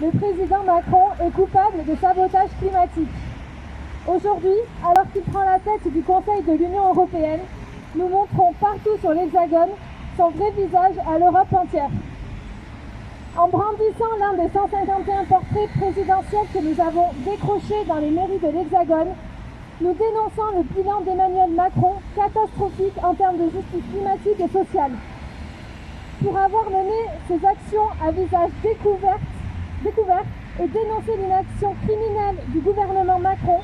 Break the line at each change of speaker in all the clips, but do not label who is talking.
le président Macron est coupable de sabotage climatique. Aujourd'hui, alors qu'il prend la tête du Conseil de l'Union européenne, nous montrons partout sur l'Hexagone son vrai visage à l'Europe entière. En brandissant l'un des 151 portraits présidentiels que nous avons décrochés dans les mairies de l'Hexagone, nous dénonçons le bilan d'Emmanuel Macron catastrophique en termes de justice climatique et sociale. Pour avoir mené ces actions à visage découvert et dénoncer l'inaction criminelle du gouvernement Macron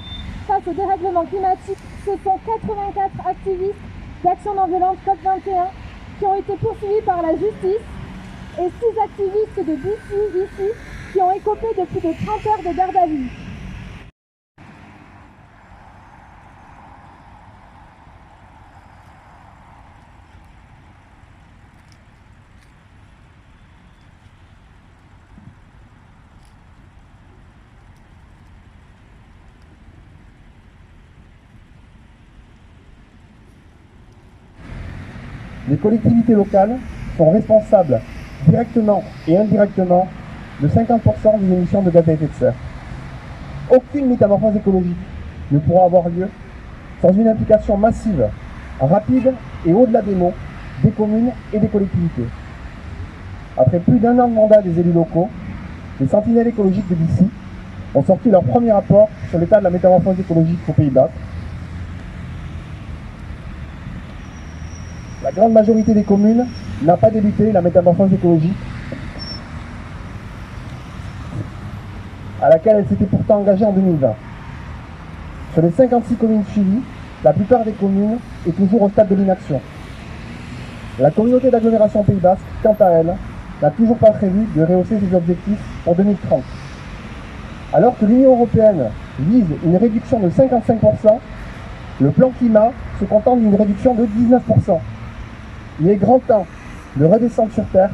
face au dérèglement climatique, ce sont 84 activistes d'Action non violente COP21 qui ont été poursuivis par la justice et 6 activistes de BC ici qui ont écopé de plus de 30 heures de garde à vue.
Les collectivités locales sont responsables directement et indirectement de 50% des émissions de gaz à effet de serre. Aucune métamorphose écologique ne pourra avoir lieu sans une implication massive, rapide et au-delà des mots, des communes et des collectivités. Après plus d'1 an de mandat des élus locaux, les sentinelles écologiques de BC ont sorti leur premier rapport sur l'état de la métamorphose écologique au Pays Basque. La grande majorité des communes n'a pas débuté la métamorphose écologique à laquelle elle s'était pourtant engagée en 2020. Sur les 56 communes suivies, la plupart des communes est toujours au stade de l'inaction. La communauté d'agglomération Pays Basque, quant à elle, n'a toujours pas prévu de rehausser ses objectifs pour 2030. Alors que l'Union européenne vise une réduction de 55%, le plan climat se contente d'une réduction de 19%. Il est grand temps de redescendre sur Terre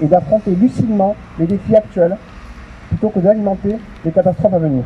et d'affronter lucidement les défis actuels plutôt que d'alimenter les catastrophes à venir.